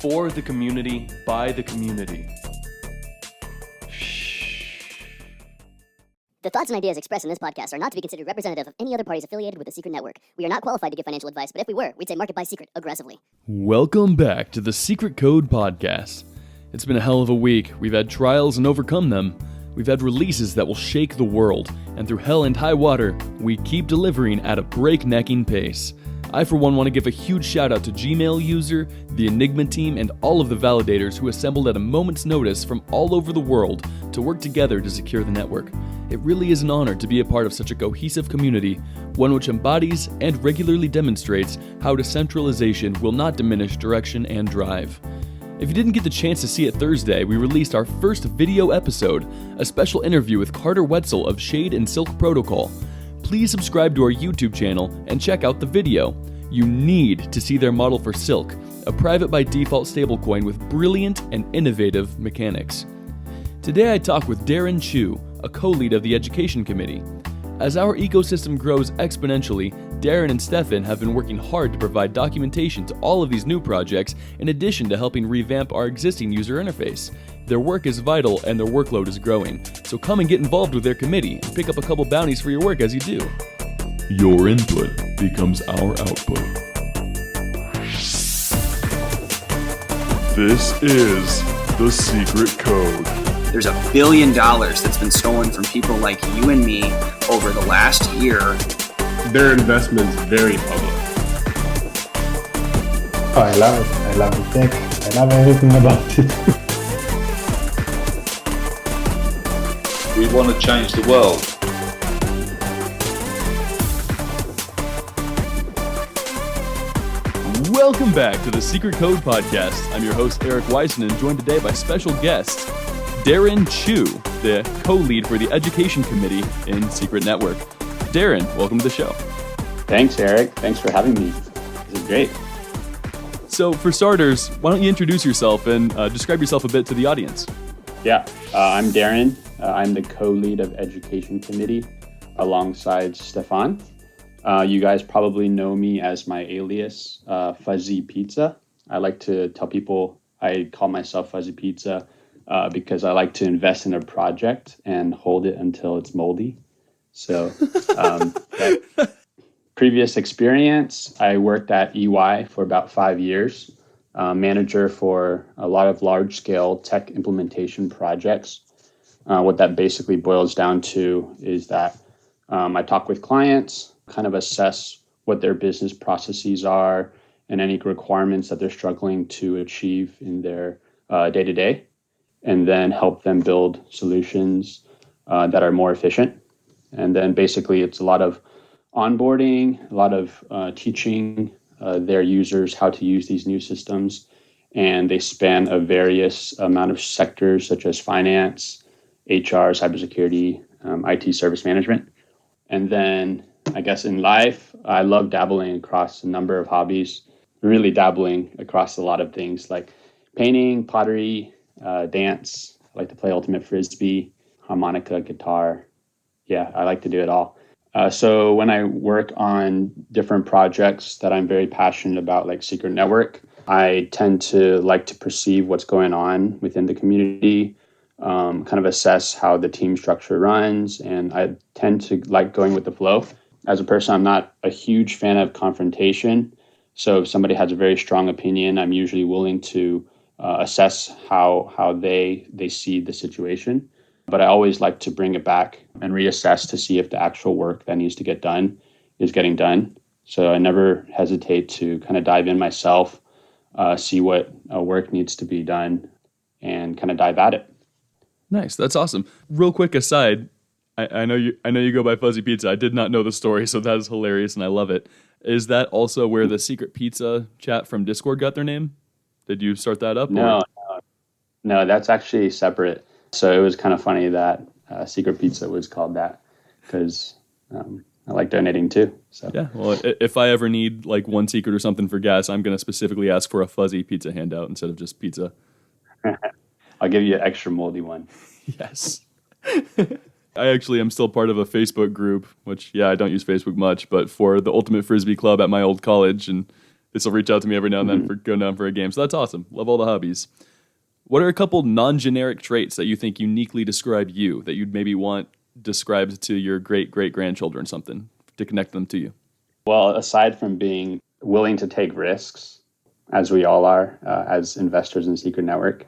For the community, by the community. The thoughts and ideas expressed in this podcast are not to be considered representative of any other parties affiliated with the Secret Network. We are not qualified to give financial advice, but if we were, we'd say market by secret aggressively. Welcome back to the Secret Code Podcast. It's been a hell of a week. We've had trials and overcome them. We've had releases that will shake the world. And through hell and high water, we keep delivering at a breaknecking pace. I, for one, want to give a huge shout out to Gmail user, the Enigma team, and all of the validators who assembled at a moment's notice from all over the world to work together to secure the network. It really is an honor to be a part of such a cohesive community, one which embodies and regularly demonstrates how decentralization will not diminish direction and drive. If you didn't get the chance to see it Thursday, we released our first video episode, a special interview with Carter Wetzel of Shade and Silk Protocol. Please subscribe to our YouTube channel and check out the video. You need to see their model for Silk, a private by default stablecoin with brilliant and innovative mechanics. Today I talk with Darren Chu, a co-lead of the Education Committee. As our ecosystem grows exponentially, Darren and Stefan have been working hard to provide documentation to all of these new projects in addition to helping revamp our existing user interface. Their work is vital and their workload is growing, so come and get involved with their committee and pick up a couple bounties for your work as you do. Your input becomes our output. This is the Secret Code. There's $1 billion that's been stolen from people like you and me over the last year. Their investment's very public. Oh, I love it. I love the tech. I love everything about it. We want to change the world. Welcome back to the Secret Code Podcast. I'm your host, Eric Weissman, and joined today by special guest, Darren Chu, the co-lead for the Education Committee in Secret Network. Darren, welcome to the show. Thanks, Eric. Thanks for having me. This is great. So, for starters, why don't you introduce yourself and describe yourself a bit to the audience? Yeah, I'm Darren. I'm the co-lead of Education Committee alongside Stefan. You guys probably know me as my alias, fuzzypizza. I like to tell people I call myself fuzzypizza because I like to invest in a project and hold it until it's moldy. So previous experience, I worked at EY for about 5 years, manager for a lot of large-scale tech implementation projects. What that basically boils down to is that I talk with clients, kind of assess what their business processes are and any requirements that they're struggling to achieve in their day-to-day, and then help them build solutions that are more efficient. And then basically it's a lot of onboarding, a lot of teaching their users how to use these new systems. And they span a various amount of sectors such as finance, HR, cybersecurity, IT service management. And then I guess in life, I love dabbling across a number of hobbies, really dabbling across a lot of things like painting, pottery, dance. I like to play ultimate frisbee, harmonica, guitar. Yeah, I like to do it all. So when I work on different projects that I'm very passionate about, like Secret Network, I tend to like to perceive what's going on within the community, kind of assess how the team structure runs, and I tend to like going with the flow. As a person, I'm not a huge fan of confrontation. So if somebody has a very strong opinion, I'm usually willing to assess how they see the situation. But I always like to bring it back and reassess to see if the actual work that needs to get done is getting done. So I never hesitate to kind of dive in myself, see what work needs to be done, and kind of dive at it. Nice, that's awesome. Real quick aside, I know you go by Fuzzy Pizza. I did not know the story, so that is hilarious, and I love it. Is that also where the Secret Pizza chat from Discord got their name? Did you start that up? No, that's actually separate. So it was kind of funny that Secret Pizza was called that because I like donating too. So yeah, well, if I ever need like one secret or something for gas, I'm going to specifically ask for a fuzzy pizza handout instead of just pizza. I'll give you an extra moldy one. Yes. I actually am still part of a Facebook group, which, yeah, I don't use Facebook much, but for the Ultimate Frisbee Club at my old college, and They'll reach out to me every now and then for going down for a game. So that's awesome. Love all the hobbies. What are a couple non-generic traits that you think uniquely describe you, that you'd maybe want described to your great-great-grandchildren, something to connect them to you? Well, aside from being willing to take risks, as we all are as investors in Secret Network,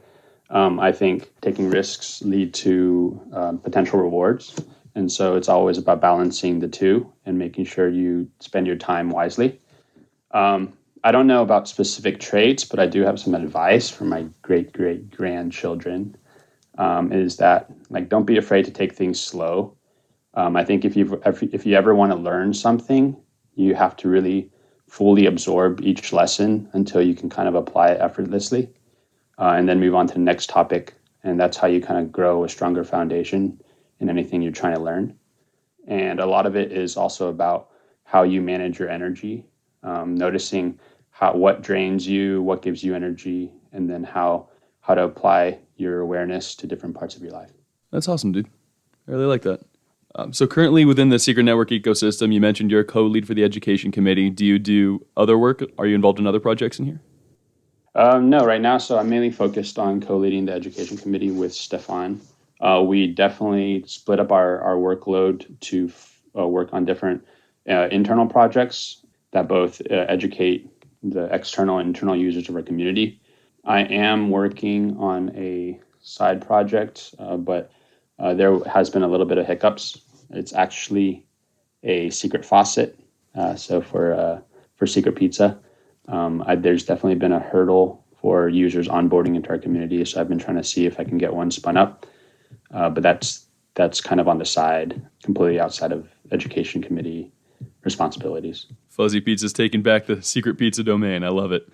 I think taking risks lead to potential rewards. And so it's always about balancing the two and making sure you spend your time wisely. I don't know about specific traits, but I do have some advice for my great-great-grandchildren, is that, like, don't be afraid to take things slow. I think if you ever want to learn something, you have to really fully absorb each lesson until you can kind of apply it effortlessly, and then move on to the next topic. And that's how you kind of grow a stronger foundation in anything you're trying to learn. And a lot of it is also about how you manage your energy, noticing what drains you, what gives you energy, and then how to apply your awareness to different parts of your life. That's awesome, dude. I really like that. So currently within the Secret Network ecosystem, you mentioned you're a co-lead for the education committee. Do you do other work? Are you involved in other projects in here? No, right now. So I'm mainly focused on co-leading the education committee with Stefan. We definitely split up our workload to work on different internal projects that both educate the external and internal users of our community. I am working on a side project, but there has been a little bit of hiccups. It's actually a secret faucet, so for secret pizza. There's definitely been a hurdle for users onboarding into our community, so I've been trying to see if I can get one spun up. But that's kind of on the side, completely outside of education committee responsibilities. Fuzzy Pizza's taking back the secret pizza domain. I love it.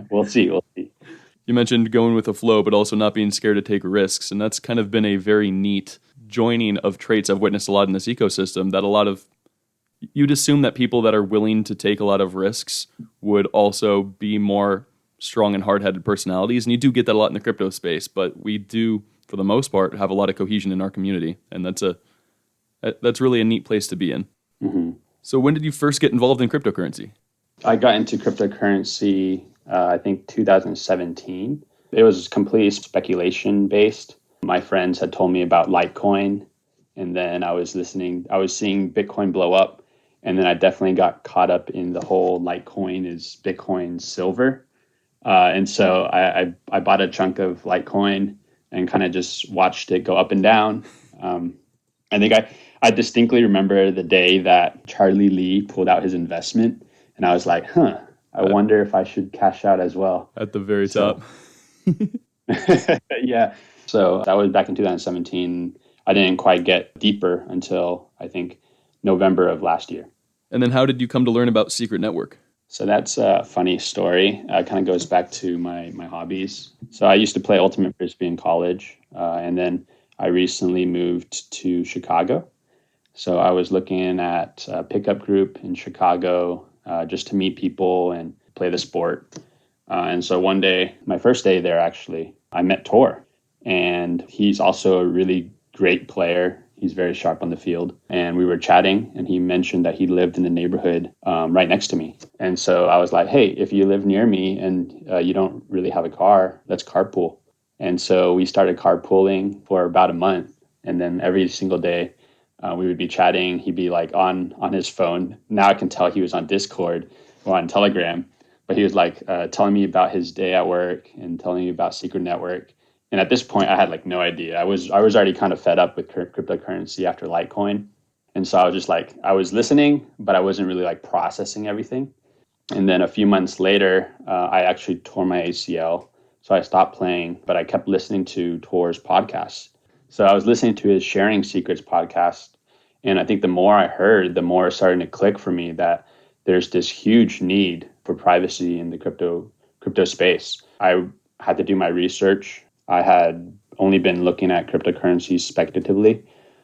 We'll see. You mentioned going with the flow, but also not being scared to take risks. And that's kind of been a very neat joining of traits I've witnessed a lot in this ecosystem, that you'd assume that people that are willing to take a lot of risks would also be more strong and hard-headed personalities. And you do get that a lot in the crypto space, but we do, for the most part, have a lot of cohesion in our community. And that's really a neat place to be in. Mm-hmm. So when did you first get involved in cryptocurrency? I got into cryptocurrency, I think 2017. It was completely speculation based. My friends had told me about Litecoin, and then I was seeing Bitcoin blow up, and then I definitely got caught up in the whole Litecoin is Bitcoin silver. And so I bought a chunk of Litecoin and kind of just watched it go up and down. I think I distinctly remember the day that Charlie Lee pulled out his investment, and I was like, I wonder if I should cash out as well. At the very top. Yeah. So that was back in 2017. I didn't quite get deeper until, I think, November of last year. And then how did you come to learn about Secret Network? So that's a funny story. It kind of goes back to my hobbies. So I used to play Ultimate Frisbee in college, and then I recently moved to Chicago. So I was looking at a pickup group in Chicago just to meet people and play the sport. And so one day, my first day there actually, I met Tor. And he's also a really great player. He's very sharp on the field. And we were chatting, and he mentioned that he lived in the neighborhood right next to me. And so I was like, hey, if you live near me and you don't really have a car, let's carpool. And so we started carpooling for about a month. And then every single day we would be chatting. He'd be like on his phone. Now I can tell he was on Discord or on Telegram. But he was like telling me about his day at work and telling me about Secret Network. And at this point, I had like no idea. I was already kind of fed up with cryptocurrency after Litecoin. And so I was just like, I was listening, but I wasn't really like processing everything. And then a few months later, I actually tore my ACL. So I stopped playing, but I kept listening to Tor's podcast. So I was listening to his Sharing Secrets podcast. And I think the more I heard, the more it started to click for me that there's this huge need for privacy in the crypto space. I had to do my research. I had only been looking at cryptocurrencies speculatively.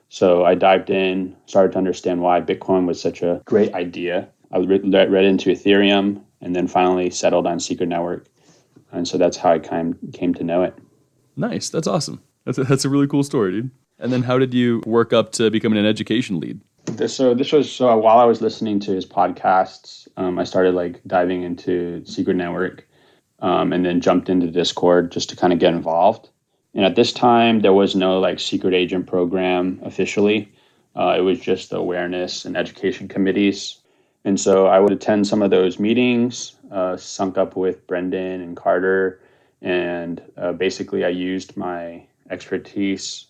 So I dived in, started to understand why Bitcoin was such a great idea. I read into Ethereum and then finally settled on Secret Network. And so that's how I came to know it. Nice. That's awesome. That's a really cool story, dude. And then how did you work up to becoming an education lead? So while I was listening to his podcasts, I started like diving into Secret Network, and then jumped into Discord just to kind of get involved. And at this time, there was no like secret agent program officially. It was just the awareness and education committees. And so I would attend some of those meetings, sunk up with Brendan and Carter. And basically, I used my expertise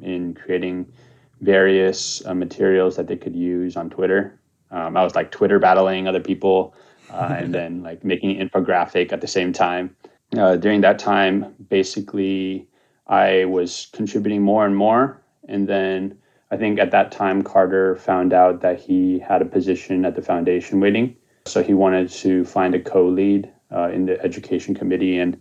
in creating various materials that they could use on Twitter. I was like Twitter battling other people and then like making an infographic at the same time. During that time, basically, I was contributing more and more. And then I think at that time, Carter found out that he had a position at the foundation waiting. So he wanted to find a co-lead in the education committee. And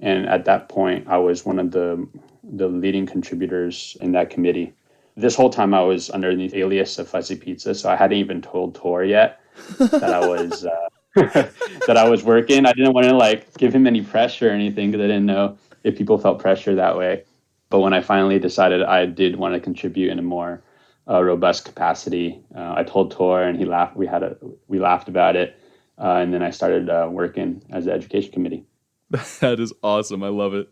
at that point, I was one of the leading contributors in that committee. This whole time I was underneath the alias of fuzzypizza, so I hadn't even told Tor yet that I was that I was working. I didn't want to like give him any pressure or anything because I didn't know if people felt pressure that way. But when I finally decided I did want to contribute in a more robust capacity, I told Tor, and he laughed. We laughed about it, and then I started working as the education committee. That is awesome. I love it.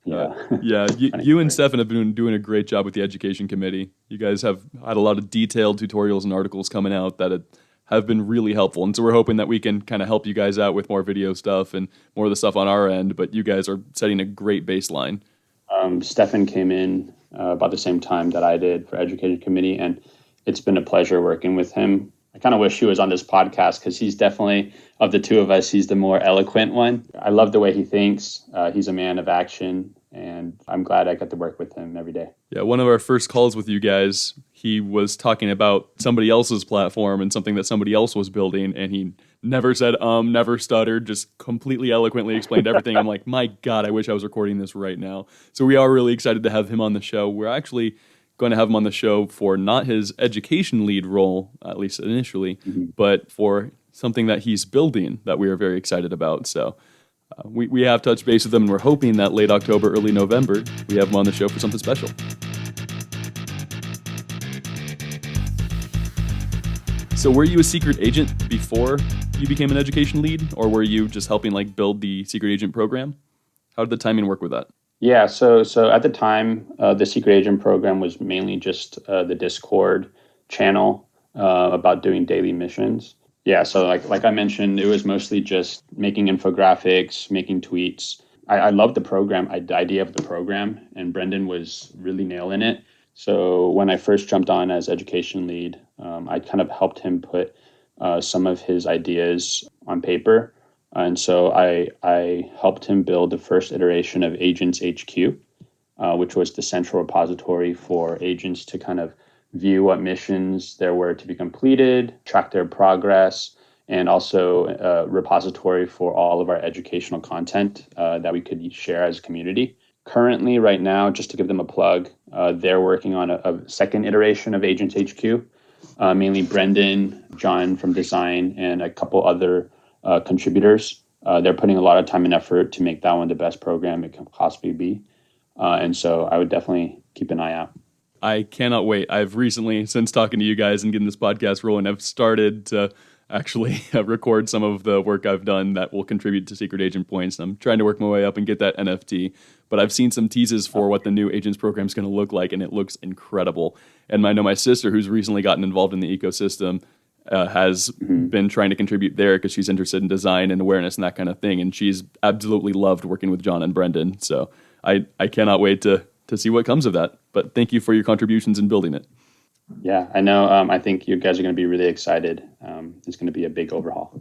Yeah, You and Stefan have been doing a great job with the education committee. You guys have had a lot of detailed tutorials and articles coming out that have been really helpful. And so we're hoping that we can kind of help you guys out with more video stuff and more of the stuff on our end. But you guys are setting a great baseline. Stefan came in about the same time that I did for education committee, and it's been a pleasure working with him. I kind of wish he was on this podcast because he's definitely, of the two of us, he's the more eloquent one. I love the way he thinks. He's a man of action, and I'm glad I got to work with him every day. Yeah, one of our first calls with you guys, he was talking about somebody else's platform and something that somebody else was building, and he never said never stuttered, just completely eloquently explained everything. I'm like, my God, I wish I was recording this right now. So we are really excited to have him on the show. We're actually going to have him on the show for not his education lead role, at least initially, but for something that he's building that we are very excited about. So we have touched base with him, and we're hoping that late October, early November, we have him on the show for something special. So were you a secret agent before you became an education lead, or were you just helping like build the secret agent program? How did the timing work with that? Yeah, so at the time, the secret agent program was mainly just the Discord channel about doing daily missions. Yeah, so like I mentioned, it was mostly just making infographics, making tweets. I loved the program, the idea of the program, and Brendan was really nailing it. So when I first jumped on as education lead, I kind of helped him put some of his ideas on paper. And so I helped him build the first iteration of Agents HQ, which was the central repository for agents to kind of view what missions there were to be completed, track their progress, and also a repository for all of our educational content that we could share as a community. Currently, right now, just to give them a plug, they're working on a second iteration of Agents HQ, mainly Brendan, John from design, and a couple other contributors. They're putting a lot of time and effort to make that one the best program it can possibly be. And so I would definitely keep an eye out. I cannot wait. I've recently, since talking to you guys and getting this podcast rolling, I've started to actually record some of the work I've done that will contribute to Secret Agent Points. I'm trying to work my way up and get that NFT. But I've seen some teases for what the new Agents program is going to look like, and it looks incredible. And I know my sister, who's recently gotten involved in the ecosystem, has been trying to contribute there because she's interested in design and awareness and that kind of thing. And she's absolutely loved working with John and Brendan. So I cannot wait to see what comes of that. But thank you for your contributions in building it. Yeah, I know. I think you guys are going to be really excited. It's going to be a big overhaul.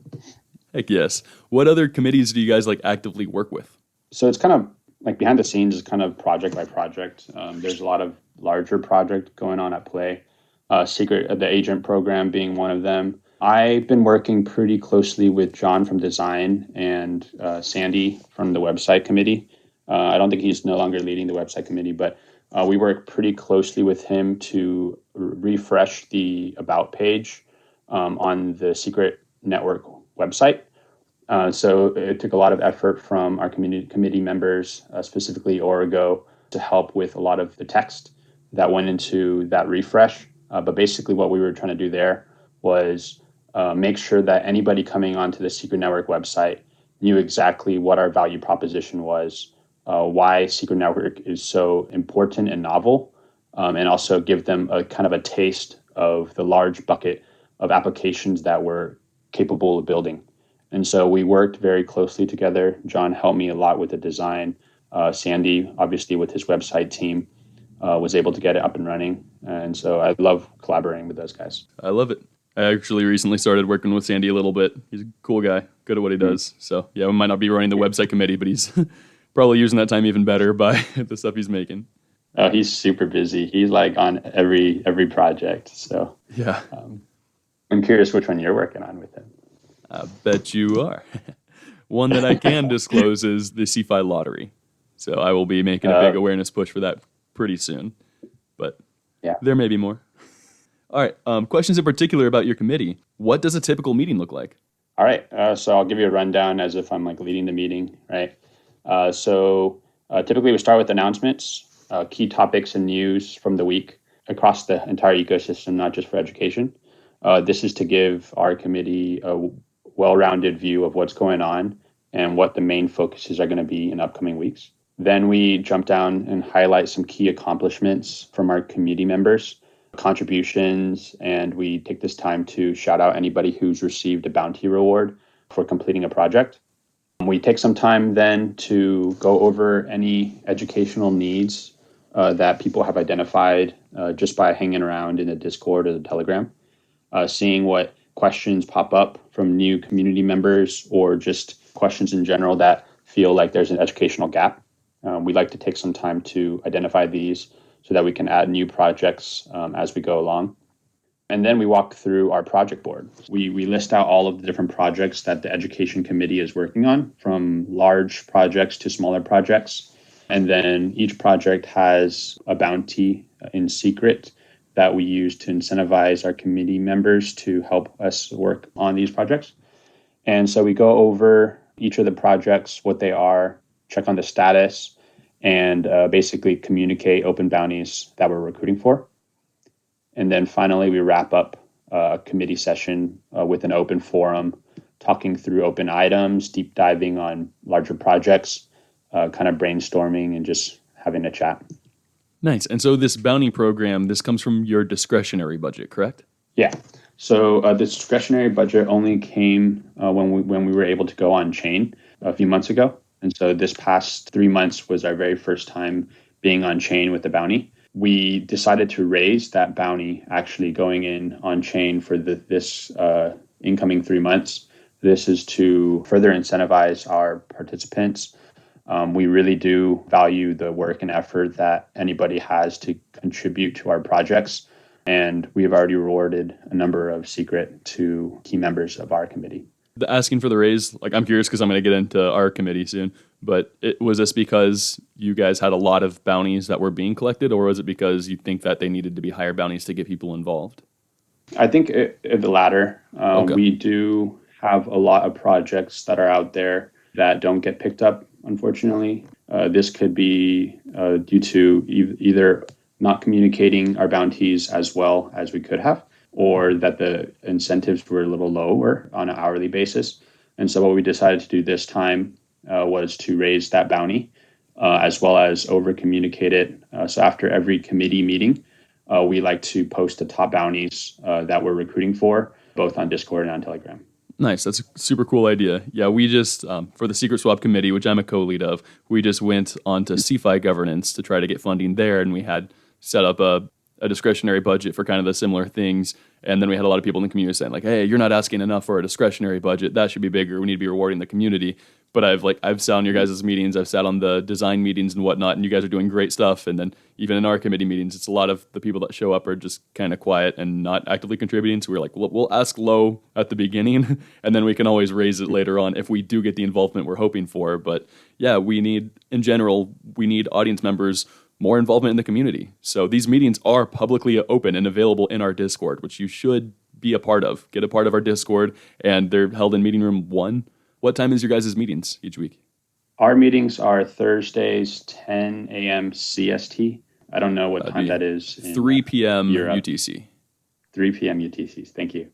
Heck yes. What other committees do you guys like actively work with? So it's kind of like behind the scenes is kind of project by project. There's a lot of larger project going on at play. The agent program being one of them. I've been working pretty closely with John from design and Sandy from the website committee. I don't think he's no longer leading the website committee, but we work pretty closely with him to refresh the About page on the Secret Network website. So it took a lot of effort from our committee members, specifically Origo, to help with a lot of the text that went into that refresh. But basically what we were trying to do there was make sure that anybody coming onto the Secret Network website knew exactly what our value proposition was, why Secret Network is so important and novel, and also give them a kind of a taste of the large bucket of applications that we're capable of building. And so we worked very closely together. John helped me a lot with the design. Sandy, obviously, with his website team, was able to get it up and running. And so I love collaborating with those guys. I love it. I actually recently started working with Sandy a little bit. He's a cool guy, good at what he does. So yeah, we might not be running the website committee, but he's probably using that time even better by the stuff he's making. Oh, he's super busy. He's like on every project. So yeah, I'm curious which one you're working on with him. I bet you are. One that I can disclose is the CFI lottery. So I will be making a big awareness push for that pretty soon. But yeah, there may be more. All right. Questions in particular about your committee. What does a typical meeting look like? All right. So I'll give you a rundown as if I'm like leading the meeting, right? So typically we start with announcements, key topics and news from the week across the entire ecosystem, not just for education. This is to give our committee a well-rounded view of what's going on and what the main focuses are going to be in upcoming weeks. Then we jump down and highlight some key accomplishments from our community members, contributions, and we take this time to shout out anybody who's received a bounty reward for completing a project. We take some time then to go over any educational needs that people have identified just by hanging around in the Discord or the Telegram, seeing what questions pop up from new community members or just questions in general that feel like there's an educational gap. We like to take some time to identify these so that we can add new projects as we go along. And then we walk through our project board. We list out all of the different projects that the education committee is working on, from large projects to smaller projects. And then each project has a bounty in secret that we use to incentivize our committee members to help us work on these projects. And so we go over each of the projects, what they are, check on the status, and basically communicate open bounties that we're recruiting for. And then finally, we wrap up a committee session with an open forum, talking through open items, deep diving on larger projects, kind of brainstorming and just having a chat. Nice. And so this bounty program, this comes from your discretionary budget, correct? Yeah. So the discretionary budget only came when we were able to go on chain a few months ago. And so this past 3 months was our very first time being on chain with the bounty. We decided to raise that bounty actually going in on chain for this incoming 3 months. This is to further incentivize our participants. We really do value the work and effort that anybody has to contribute to our projects. And we've already rewarded a number of secret to key members of our committee. The asking for the raise, like I'm curious because I'm going to get into our committee soon, but was this because you guys had a lot of bounties that were being collected, or was it because you think that they needed to be higher bounties to get people involved? I think the latter. Okay. We do have a lot of projects that are out there that don't get picked up, unfortunately. This could be due to either not communicating our bounties as well as we could have, or that the incentives were a little lower on an hourly basis. And so what we decided to do this time was to raise that bounty as well as over-communicate it. So after every committee meeting, we like to post the top bounties that we're recruiting for, both on Discord and on Telegram. Nice. That's a super cool idea. Yeah, we just, for the Secret Swap Committee, which I'm a co-lead of, we just went on to CFI governance to try to get funding there, and we had set up a discretionary budget for kind of the similar things. And then we had a lot of people in the community saying like, hey, you're not asking enough for a discretionary budget. That should be bigger. We need to be rewarding the community. But I've sat on your guys' meetings. I've sat on the design meetings and whatnot, and you guys are doing great stuff. And then even in our committee meetings, it's a lot of the people that show up are just kind of quiet and not actively contributing. So we're like, we'll ask low at the beginning, and then we can always raise it later on if we do get the involvement we're hoping for. But yeah, we need audience members more involvement in the community. So these meetings are publicly open and available in our Discord, which you should be a part of. Get a part of our Discord, and they're held in meeting room 1. What time is your guys' meetings each week? Our meetings are Thursdays, 10 a.m. CST. I don't know what time that is. 3 p.m. Europe. UTC. 3 p.m. UTCs. Thank you.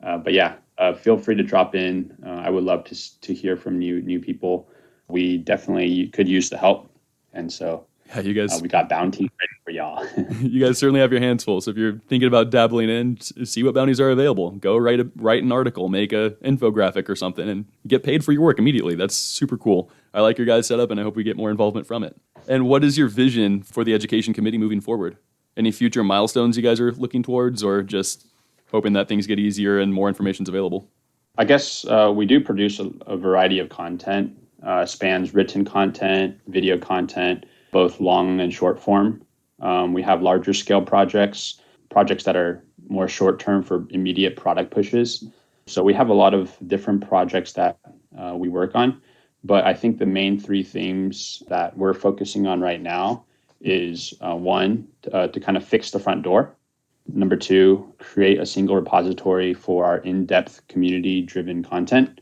But yeah, feel free to drop in. I would love to hear from new people. We definitely could use the help. And so Yeah, you guys, we got bounties ready for y'all. you guys certainly have your hands full. So if you're thinking about dabbling in, see what bounties are available. Go write an article, make a infographic or something, and get paid for your work immediately. That's super cool. I like your guys' setup, and I hope we get more involvement from it. And what is your vision for the education committee moving forward? Any future milestones you guys are looking towards, or just hoping that things get easier and more information's available? I guess we do produce a variety of content, spans written content, video content, both long and short form. We have larger scale projects that are more short term for immediate product pushes. So we have a lot of different projects that we work on. But I think the main 3 themes that we're focusing on right now is one, to kind of fix the front door. Number 2, create a single repository for our in-depth community-driven content.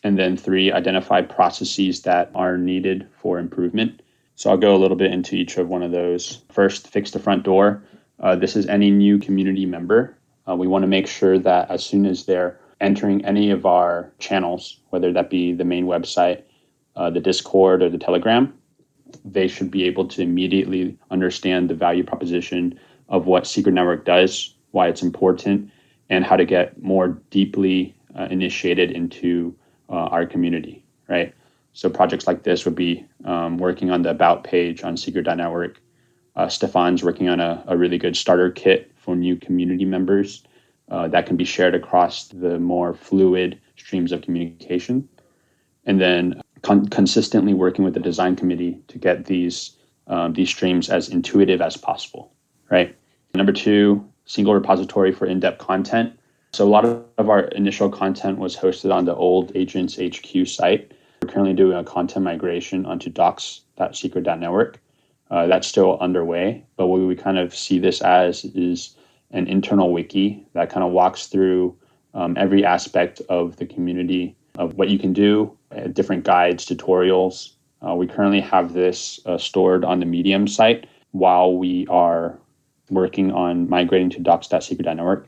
And then 3, identify processes that are needed for improvement. So I'll go a little bit into each of one of those. First, fix the front door. This is any new community member. We want to make sure that as soon as they're entering any of our channels, whether that be the main website, the Discord, or the Telegram, they should be able to immediately understand the value proposition of what Secret Network does, why it's important, and how to get more deeply initiated into our community, right? So projects like this would be working on the About page on Secret.network. Stefan's working on a really good starter kit for new community members that can be shared across the more fluid streams of communication. And then consistently working with the design committee to get these streams as intuitive as possible, right? Number 2, single repository for in-depth content. So a lot of our initial content was hosted on the old Agents HQ site. We're currently doing a content migration onto docs.secret.network. That's still underway, but what we kind of see this as is an internal wiki that kind of walks through every aspect of the community, of what you can do, different guides, tutorials. We currently have this stored on the Medium site while we are working on migrating to docs.secret.network.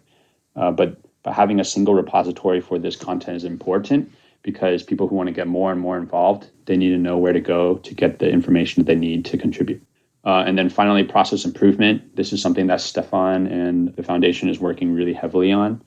But having a single repository for this content is important because people who want to get more and more involved, they need to know where to go to get the information that they need to contribute. And then finally, process improvement. This is something that Stefan and the foundation is working really heavily on.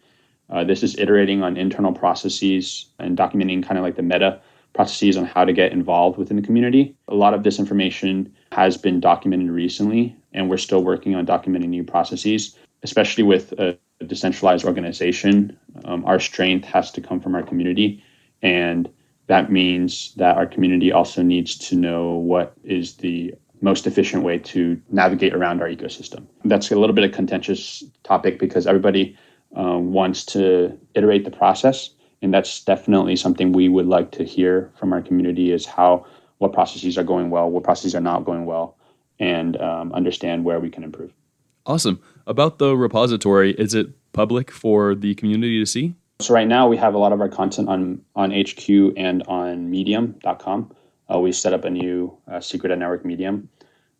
This is iterating on internal processes and documenting kind of like the meta processes on how to get involved within the community. A lot of this information has been documented recently, and we're still working on documenting new processes, especially with a decentralized organization. Our strength has to come from our community, and that means that our community also needs to know what is the most efficient way to navigate around our ecosystem. That's a little bit of a contentious topic because everybody wants to iterate the process. And that's definitely something we would like to hear from our community is what processes are going well, what processes are not going well, and understand where we can improve. Awesome. About the repository, is it public for the community to see? So right now we have a lot of our content on HQ and on medium.com. We set up a new Secret.network Medium.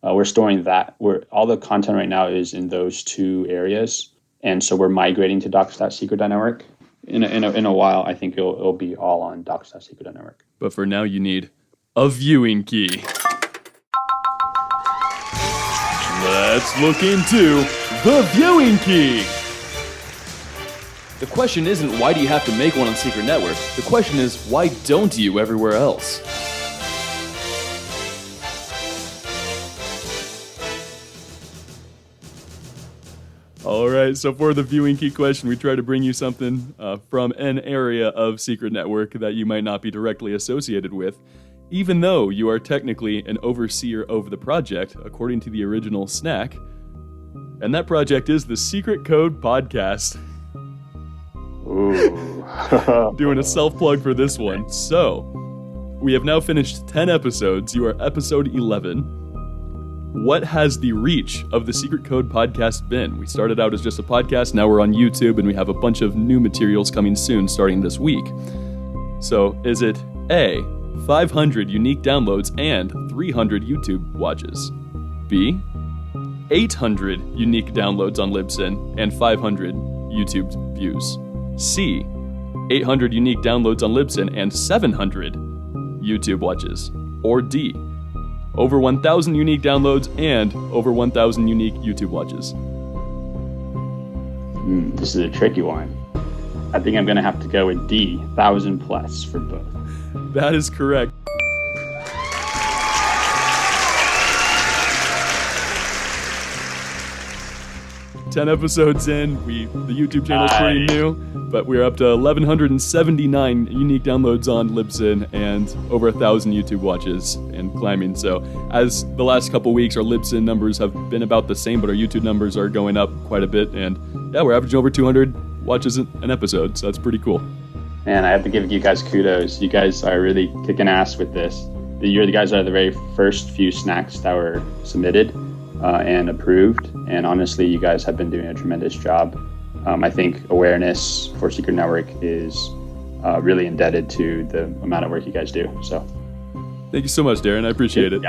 We're storing that. All the content right now is in those 2 areas. And so we're migrating to docs.secret.network. In a while, I think it'll be all on docs.secret.network. But for now, you need a viewing key. Let's look into the viewing key. The question isn't why do you have to make one on Secret Network? The question is why don't you everywhere else? All right, so for the viewing key question, we try to bring you something from an area of Secret Network that you might not be directly associated with, even though you are technically an overseer of the project, according to the original snack. And that project is the Secret Code Podcast. Ooh. Doing a self-plug for this one. So, we have now finished 10 episodes. You are episode 11. What has the reach of the Secret Code Podcast been? We started out as just a podcast, now we're on YouTube, and we have a bunch of new materials coming soon, starting this week. So, is it A, 500 unique downloads and 300 YouTube watches? B, 800 unique downloads on Libsyn and 500 YouTube views. C, 800 unique downloads on Libsyn and 700 YouTube watches. Or D, over 1,000 unique downloads and over 1,000 unique YouTube watches. This is a tricky one. I think I'm going to have to go with D, 1,000 plus for both. That is correct. Ten episodes in, the YouTube channel's pretty new, but we're up to 1,179 unique downloads on Libsyn and over 1,000 YouTube watches and climbing. So as the last couple weeks, our Libsyn numbers have been about the same, but our YouTube numbers are going up quite a bit. And yeah, we're averaging over 200 watches an episode, so that's pretty cool. Man, I have to give you guys kudos. You guys are really kicking ass with this. You guys are the very first few snacks that were submitted and approved. And honestly, you guys have been doing a tremendous job. I think awareness for Secret Network is really indebted to the amount of work you guys do. So thank you so much, Darren. I appreciate it.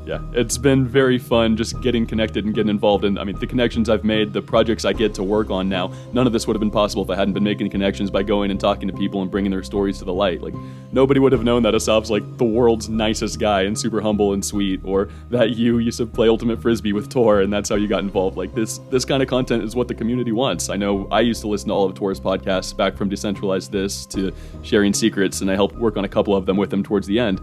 Yeah. It's been very fun just getting connected and getting involved. And I mean, the connections I've made, the projects I get to work on now, none of this would have been possible if I hadn't been making connections by going and talking to people and bringing their stories to the light. Like, nobody would have known that Asaf's like the world's nicest guy and super humble and sweet, or that you used to play Ultimate Frisbee with Tor and that's how you got involved. Like, this kind of content is what the community wants. I know I used to listen to all of Tor's podcasts, back from Decentralized This to Sharing Secrets, and I helped work on a couple of them with him towards the end.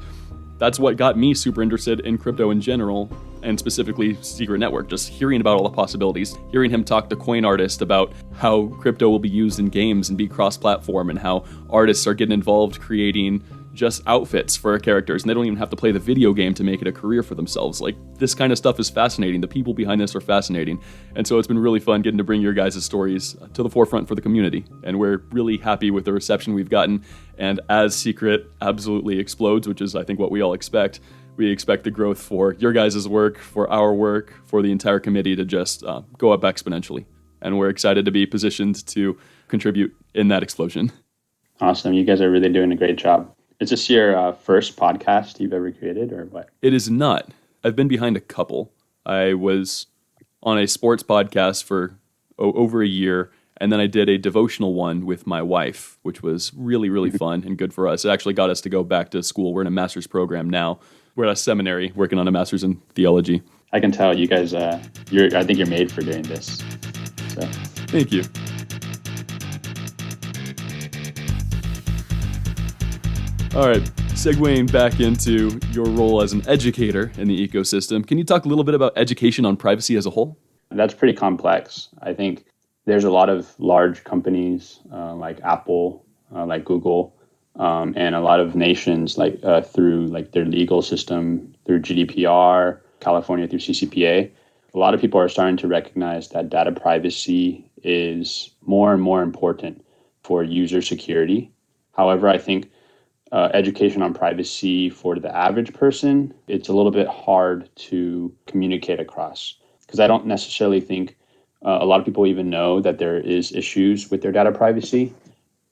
That's what got me super interested in crypto in general, and specifically Secret Network, just hearing about all the possibilities, hearing him talk to Coin Artist about how crypto will be used in games and be cross-platform, and how artists are getting involved creating just outfits for characters, and they don't even have to play the video game to make it a career for themselves. Like, this kind of stuff is fascinating. The people behind this are fascinating. And so it's been really fun getting to bring your guys' stories to the forefront for the community. And we're really happy with the reception we've gotten. And as Secret absolutely explodes, which is, I think, what we all expect, we expect the growth for your guys' work, for our work, for the entire committee to just go up exponentially. And we're excited to be positioned to contribute in that explosion. Awesome. You guys are really doing a great job. Is this your first podcast you've ever created, or what? It is not. I've been behind a couple. I was on a sports podcast for over a year, and then I did a devotional one with my wife, which was really, really fun and good for us. It actually got us to go back to school. We're in a master's program now. We're at a seminary working on a master's in theology. I can tell you guys, I think you're made for doing this. So. Thank you. All right, segueing back into your role as an educator in the ecosystem, can you talk a little bit about education on privacy as a whole? That's pretty complex. I think there's a lot of large companies like Apple, like Google, and a lot of nations like through like their legal system, through GDPR, California through CCPA. A lot of people are starting to recognize that data privacy is more and more important for user security. However, I think education on privacy for the average person, it's a little bit hard to communicate across, because I don't necessarily think a lot of people even know that there is issues with their data privacy.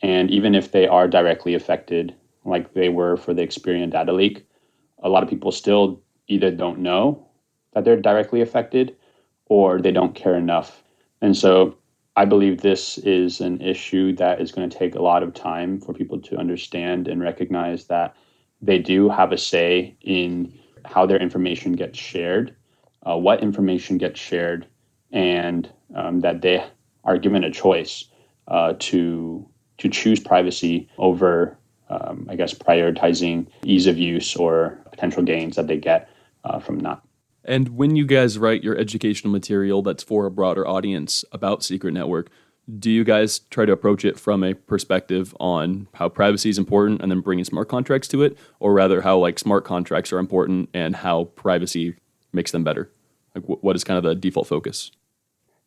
And even if they are directly affected, like they were for the Experian data leak, a lot of people still either don't know that they're directly affected or they don't care enough. And so I believe this is an issue that is going to take a lot of time for people to understand and recognize that they do have a say in how their information gets shared, what information gets shared, and that they are given a choice to choose privacy over, I guess, prioritizing ease of use or potential gains that they get from not. And when you guys write your educational material that's for a broader audience about Secret Network, do you guys try to approach it from a perspective on how privacy is important and then bringing smart contracts to it, or rather how like smart contracts are important and how privacy makes them better? Like, what is kind of the default focus?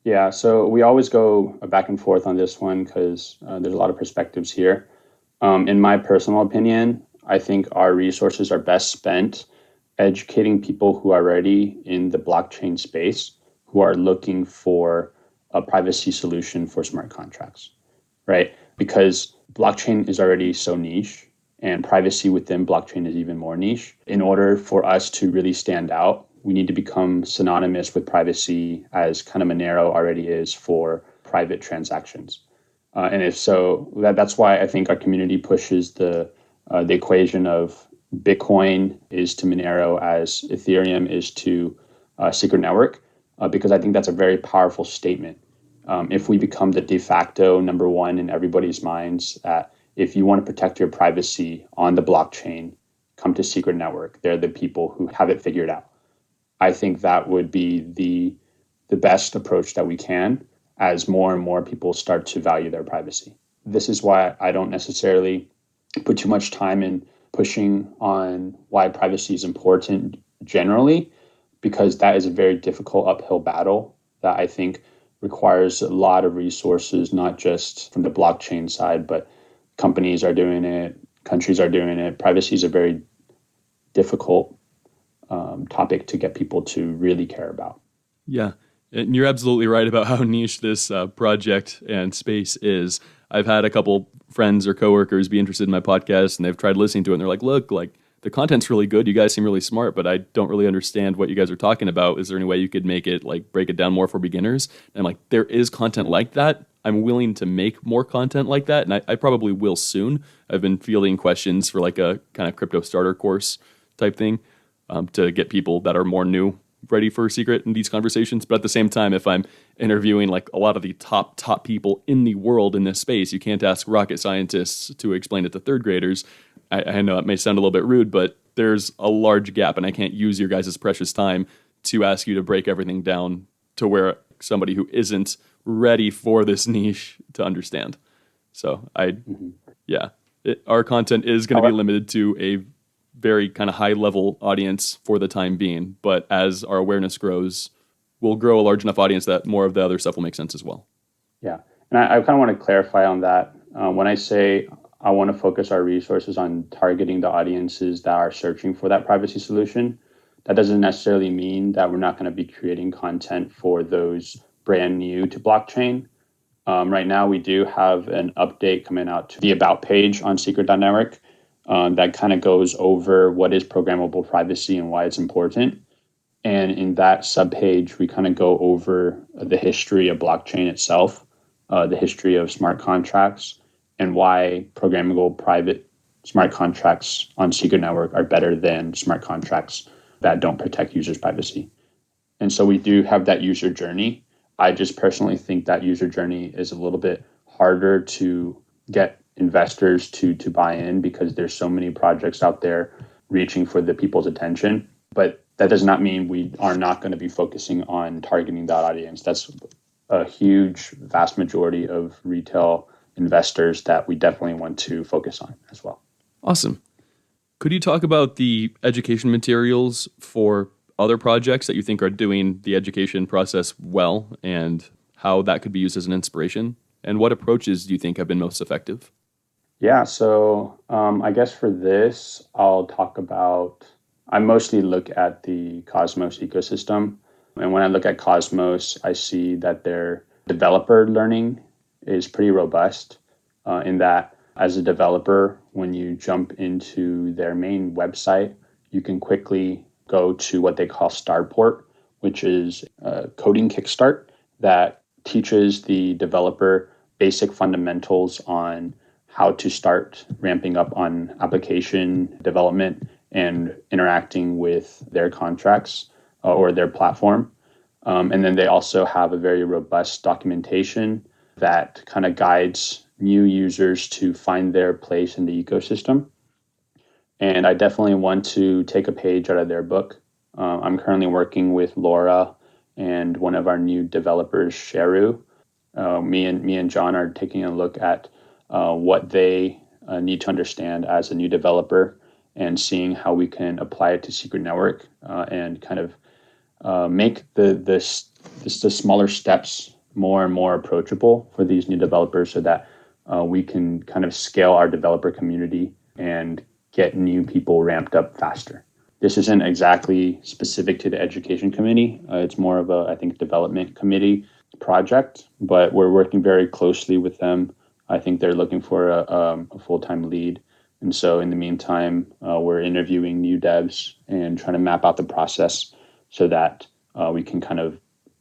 Yeah, so we always go back and forth on this one because there's a lot of perspectives here. In my personal opinion, I think our resources are best spent educating people who are already in the blockchain space, who are looking for a privacy solution for smart contracts, right? Because blockchain is already so niche, and privacy within blockchain is even more niche. In order for us to really stand out, we need to become synonymous with privacy as kind of Monero already is for private transactions. And if so, that's why I think our community pushes the equation of Bitcoin is to Monero as Ethereum is to Secret Network, because I think that's a very powerful statement. If we become the de facto number one in everybody's minds, if you want to protect your privacy on the blockchain, come to Secret Network. They're the people who have it figured out. I think that would be the best approach that we can as more and more people start to value their privacy. This is why I don't necessarily put too much time in pushing on why privacy is important generally, because that is a very difficult uphill battle that I think requires a lot of resources, not just from the blockchain side, but companies are doing it, countries are doing it. Privacy is a very difficult topic to get people to really care about. Yeah, and you're absolutely right about how niche this project and space is. I've had a couple friends or coworkers be interested in my podcast, and they've tried listening to it, and they're like, look, like the content's really good. You guys seem really smart, but I don't really understand what you guys are talking about. Is there any way you could make it, like, break it down more for beginners? And I'm like, there is content like that. I'm willing to make more content like that, and I probably will soon. I've been fielding questions for like a kind of crypto starter course type thing to get people that are more new ready for Secret in these conversations. But at the same time, if I'm interviewing like a lot of the top people in the world in this space, you can't ask rocket scientists to explain it to third graders. I know it may sound a little bit rude, but there's a large gap, and I can't use your guys' precious time to ask you to break everything down to where somebody who isn't ready for this niche to understand. So our content is going to be limited to a very kind of high level audience for the time being, but as our awareness grows, we'll grow a large enough audience that more of the other stuff will make sense as well. Yeah, and I kind of want to clarify on that. When I say I want to focus our resources on targeting the audiences that are searching for that privacy solution, that doesn't necessarily mean that we're not going to be creating content for those brand new to blockchain. Right now, we do have an update coming out to the About page on Secret.network that kind of goes over what is programmable privacy and why it's important. And in that subpage, we kind of go over the history of blockchain itself, the history of smart contracts, and why programmable private smart contracts on Secret Network are better than smart contracts that don't protect users' privacy. And so we do have that user journey. I just personally think that user journey is a little bit harder to get investors to buy in because there's so many projects out there reaching for the people's attention. But that does not mean we are not going to be focusing on targeting that audience. That's a huge, vast majority of retail investors that we definitely want to focus on as well. Awesome. Could you talk about the education materials for other projects that you think are doing the education process well and how that could be used as an inspiration? And what approaches do you think have been most effective? Yeah, so I guess for this, I mostly look at the Cosmos ecosystem. And when I look at Cosmos, I see that their developer learning is pretty robust in that as a developer, when you jump into their main website, you can quickly go to what they call Startport, which is a coding kickstart that teaches the developer basic fundamentals on how to start ramping up on application development and interacting with their contracts or their platform. And then they also have a very robust documentation that kind of guides new users to find their place in the ecosystem. And I definitely want to take a page out of their book. I'm currently working with Laura and one of our new developers, Sheru. Me and John are taking a look at what they need to understand as a new developer and seeing how we can apply it to Secret Network and kind of make the smaller steps more and more approachable for these new developers so that we can kind of scale our developer community and get new people ramped up faster. This isn't exactly specific to the education committee. It's more of a, I think, development committee project, but we're working very closely with them. I think they're looking for a full-time lead. And so in the meantime, we're interviewing new devs and trying to map out the process so that we can kind of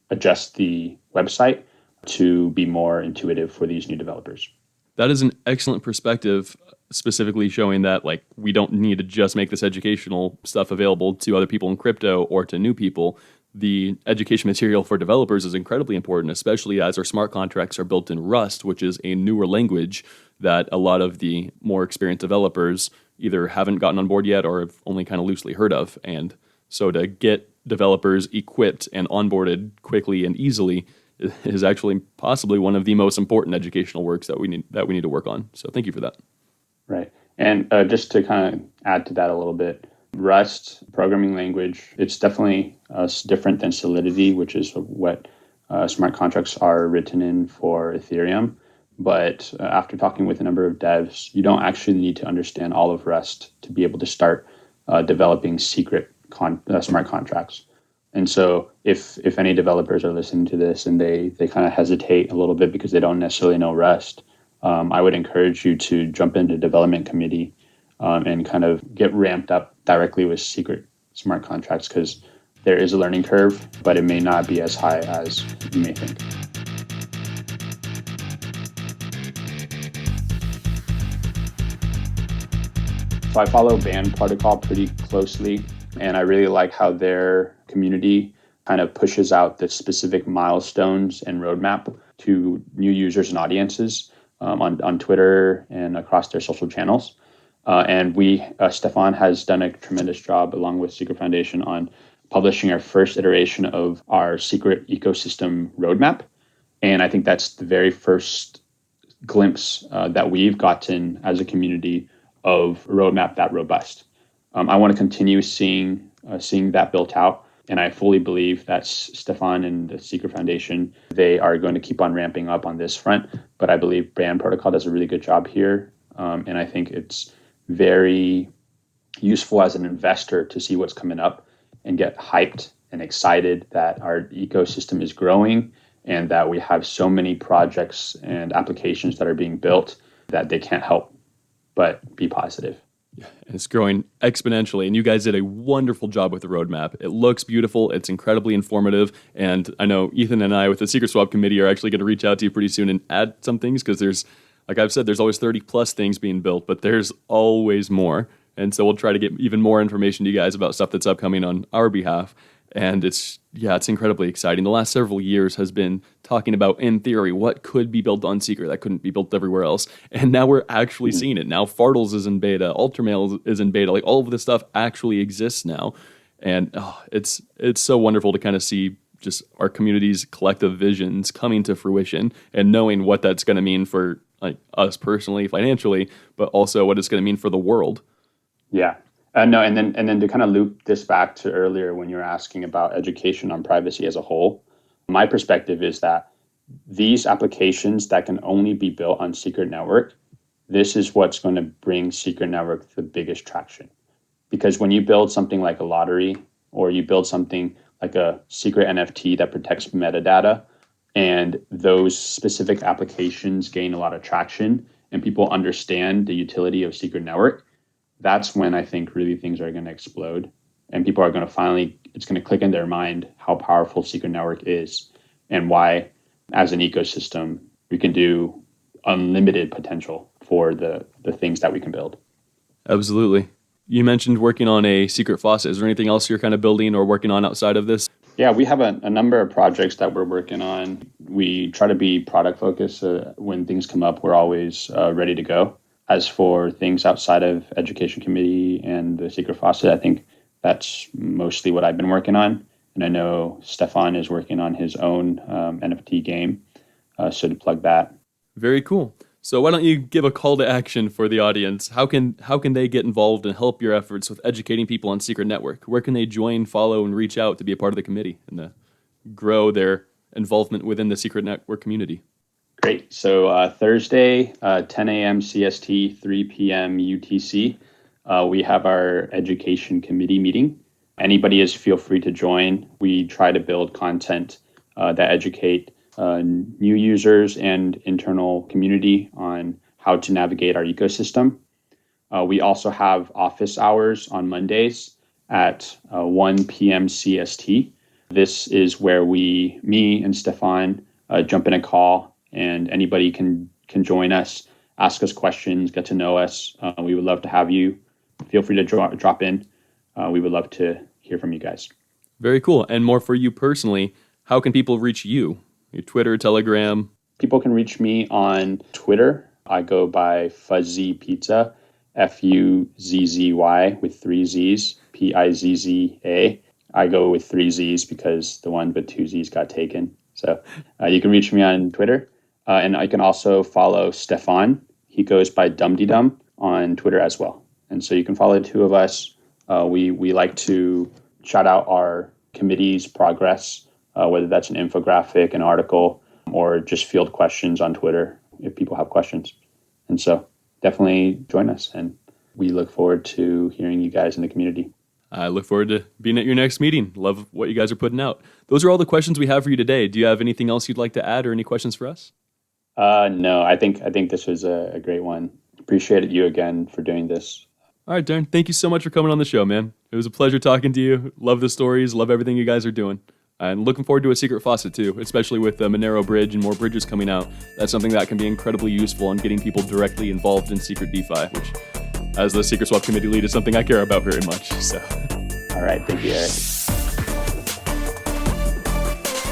adjust the website to be more intuitive for these new developers. That is an excellent perspective, specifically showing that like we don't need to just make this educational stuff available to other people in crypto or to new people. The education material for developers is incredibly important, especially as our smart contracts are built in Rust, which is a newer language that a lot of the more experienced developers either haven't gotten on board yet or have only kind of loosely heard of. And so to get developers equipped and onboarded quickly and easily is actually possibly one of the most important educational works that we need to work on. So thank you for that. Right. And just to kind of add to that a little bit, Rust programming language, it's definitely different than Solidity, which is what smart contracts are written in for Ethereum. But after talking with a number of devs, you don't actually need to understand all of Rust to be able to start developing secret smart contracts. And so if any developers are listening to this and they kind of hesitate a little bit because they don't necessarily know Rust, I would encourage you to jump into development committee and kind of get ramped up directly with secret smart contracts, because there is a learning curve, but it may not be as high as you may think. So I follow Band Protocol pretty closely, and I really like how their community kind of pushes out the specific milestones and roadmap to new users and audiences on Twitter and across their social channels. And Stefan has done a tremendous job along with Secret Foundation on publishing our first iteration of our secret ecosystem roadmap. And I think that's the very first glimpse that we've gotten as a community of a roadmap that robust. I want to continue seeing that built out. And I fully believe that Stefan and the Secret Foundation, they are going to keep on ramping up on this front. But I believe Band Protocol does a really good job here. And I think it's very useful as an investor to see what's coming up and get hyped and excited that our ecosystem is growing and that we have so many projects and applications that are being built that they can't help but be positive. Yeah, and it's growing exponentially, and you guys did a wonderful job with the roadmap. It looks beautiful. It's incredibly informative, and I know Ethan and I with the Secret Swap Committee are actually going to reach out to you pretty soon and add some things, because there's, like I've said, there's always 30 plus things being built, but there's always more. And so we'll try to get even more information to you guys about stuff that's upcoming on our behalf. And it's incredibly exciting. The last several years has been talking about, in theory, what could be built on Secret that couldn't be built everywhere else. And now we're actually seeing it. Now Fartles is in beta, Ultramail is in beta. Like, all of this stuff actually exists now. And it's so wonderful to kind of see just our community's collective visions coming to fruition and knowing what that's going to mean for like us personally, financially, but also what it's going to mean for the world. Yeah. No, and then to kind of loop this back to earlier when you were asking about education on privacy as a whole, my perspective is that these applications that can only be built on Secret Network, this is what's going to bring Secret Network the biggest traction. Because when you build something like a lottery, or you build something like a secret NFT that protects metadata, and those specific applications gain a lot of traction and people understand the utility of Secret Network, that's when I think really things are going to explode, and people are going to it's going to click in their mind how powerful Secret Network is and why, as an ecosystem, we can do unlimited potential for the things that we can build. Absolutely. You mentioned working on a secret faucet. Is there anything else you're kind of building or working on outside of this? Yeah, we have a number of projects that we're working on. We try to be product focused. When things come up, we're always ready to go. As for things outside of Education Committee and the Secret Faucet, I think that's mostly what I've been working on. And I know Stefan is working on his own NFT game, so to plug that. Very cool. So why don't you give a call to action for the audience? How can they get involved and help your efforts with educating people on Secret Network? Where can they join, follow, and reach out to be a part of the committee and to grow their involvement within the Secret Network community? Great. So Thursday, 10 a.m. CST, 3 p.m. UTC, we have our Education Committee meeting. Anybody feel free to join. We try to build content that educate new users and internal community on how to navigate our ecosystem. We also have office hours on Mondays at 1 p.m. CST. This is where me and Stefan, jump in a call, and anybody can join us, ask us questions, get to know us. We would love to have you. Feel free to drop in. We would love to hear from you guys. Very cool. And more for you personally, how can people reach you? Your Twitter, Telegram? People can reach me on Twitter. I go by fuzzypizza, Fuzzy with 3 Z's, Pizza. I go with 3 Z's because the one with 2 Z's got taken. So you can reach me on Twitter. And I can also follow Stefan. He goes by Dumdydum on Twitter as well. And so you can follow the two of us. We like to shout out our committee's progress, whether that's an infographic, an article, or just field questions on Twitter if people have questions. And so definitely join us. And we look forward to hearing you guys in the community. I look forward to being at your next meeting. Love what you guys are putting out. Those are all the questions we have for you today. Do you have anything else you'd like to add or any questions for us? No, I think this was a great one. Appreciate you again for doing this. All right, Darren, thank you so much for coming on the show, man. It was a pleasure talking to you. Love the stories. Love everything you guys are doing. And looking forward to a secret faucet, too, especially with the Monero Bridge and more bridges coming out. That's something that can be incredibly useful in getting people directly involved in secret DeFi, which, as the Secret Swap Committee lead, is something I care about very much. So, all right. Thank you, Eric.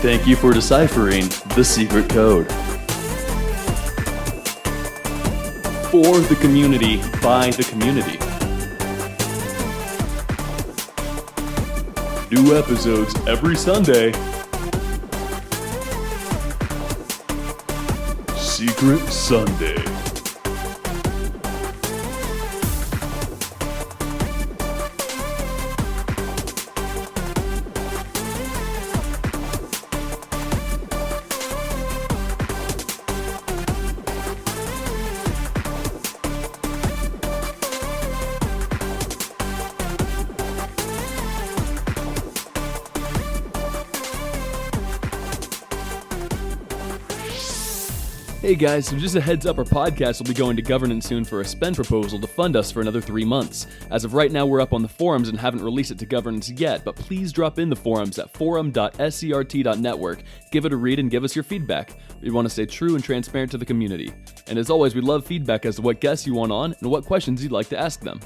Thank you for deciphering the secret code. For the community, by the community. New episodes every Sunday. Secret Sunday. Hey guys, so just a heads up, our podcast will be going to governance soon for a spend proposal to fund us for another 3 months. As of right now, we're up on the forums and haven't released it to governance yet, but please drop in the forums at forum.scrt.network, give it a read and give us your feedback. We want to stay true and transparent to the community. And as always, we love feedback as to what guests you want on and what questions you'd like to ask them.